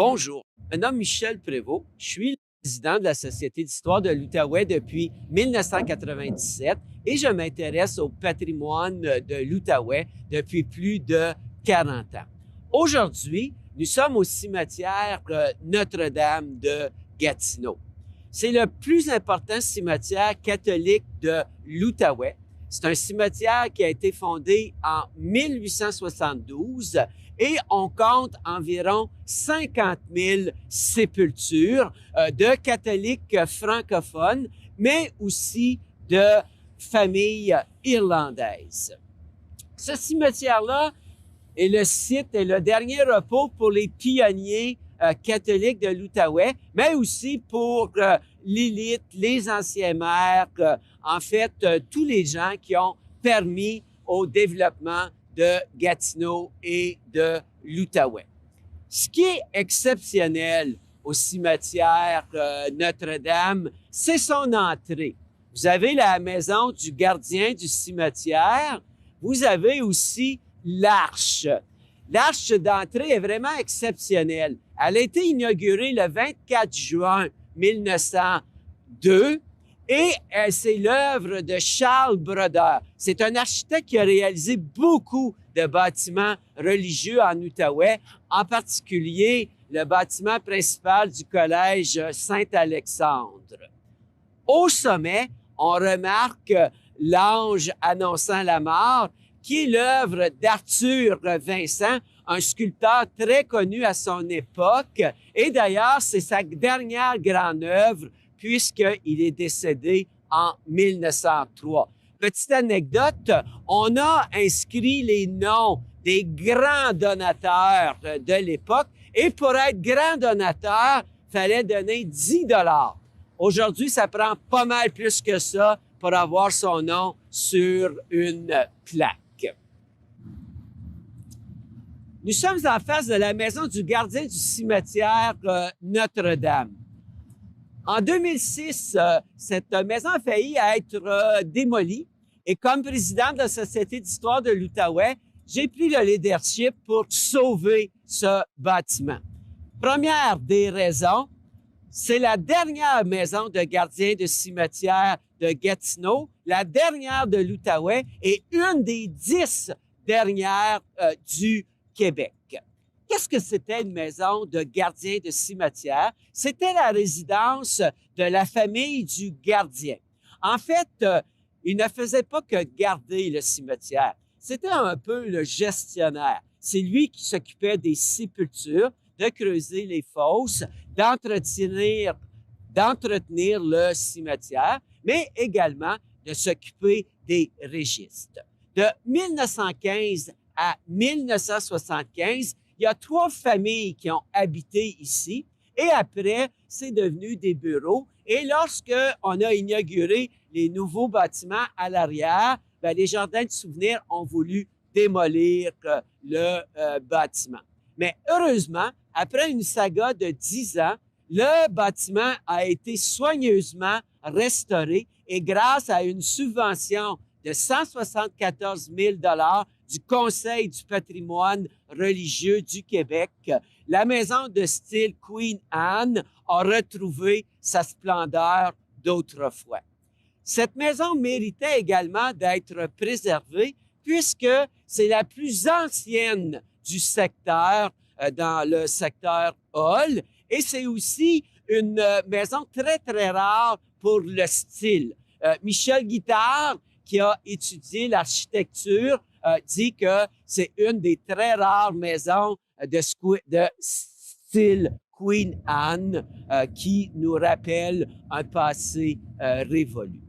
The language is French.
Bonjour, je me nomme Michel Prévost. Je suis le président de la Société d'histoire de l'Outaouais depuis 1997 et je m'intéresse au patrimoine de l'Outaouais depuis plus de 40 ans. Aujourd'hui, nous sommes au cimetière Notre-Dame de Gatineau. C'est le plus important cimetière catholique de l'Outaouais. C'est un cimetière qui a été fondé en 1872 et on compte environ 50 000 sépultures de catholiques francophones, mais aussi de familles irlandaises. Ce cimetière-là est le site et le dernier repos pour les pionniers catholiques de l'Outaouais, mais aussi pour l'élite, les anciens maires, tous les gens qui ont permis au développement de Gatineau et de l'Outaouais. Ce qui est exceptionnel au cimetière Notre-Dame, c'est son entrée. Vous avez la maison du gardien du cimetière, vous avez aussi l'arche. L'arche d'entrée est vraiment exceptionnelle. Elle a été inaugurée le 24 juin 1902 et c'est l'œuvre de Charles Brodeur. C'est un architecte qui a réalisé beaucoup de bâtiments religieux en Outaouais, en particulier le bâtiment principal du collège Saint-Alexandre. Au sommet, on remarque l'ange annonçant la mort, qui est l'œuvre d'Arthur Vincent, un sculpteur très connu à son époque. Et d'ailleurs, c'est sa dernière grande œuvre, puisqu'il est décédé en 1903. Petite anecdote, on a inscrit les noms des grands donateurs de l'époque, et pour être grand donateur, il fallait donner 10 $. Aujourd'hui, ça prend pas mal plus que ça pour avoir son nom sur une plaque. Nous sommes en face de la maison du gardien du cimetière Notre-Dame. En 2006, cette maison a failli être démolie et comme président de la Société d'histoire de l'Outaouais, j'ai pris le leadership pour sauver ce bâtiment. Première des raisons, c'est la dernière maison de gardien de cimetière de Gatineau, la dernière de l'Outaouais et une des 10 dernières du Québec. Qu'est-ce que c'était une maison de gardien de cimetière? C'était la résidence de la famille du gardien. En fait, il ne faisait pas que garder le cimetière. C'était un peu le gestionnaire. C'est lui qui s'occupait des sépultures, de creuser les fosses, d'entretenir le cimetière, mais également de s'occuper des registres. De 1915 à 1975, il y a 3 familles qui ont habité ici et après, c'est devenu des bureaux. Et lorsque on a inauguré les nouveaux bâtiments à l'arrière, les jardins de souvenirs ont voulu démolir le bâtiment. Mais heureusement, après une saga de 10 ans, le bâtiment a été soigneusement restauré et grâce à une subvention de 174 000 $ du Conseil du patrimoine religieux du Québec, la maison de style Queen Anne a retrouvé sa splendeur d'autrefois. Cette maison méritait également d'être préservée puisque c'est la plus ancienne du secteur, dans le secteur Hall, et c'est aussi une maison très, très rare pour le style. Michel Guittard, qui a étudié l'architecture, dit que c'est une des très rares maisons de style Queen Anne qui nous rappelle un passé révolu.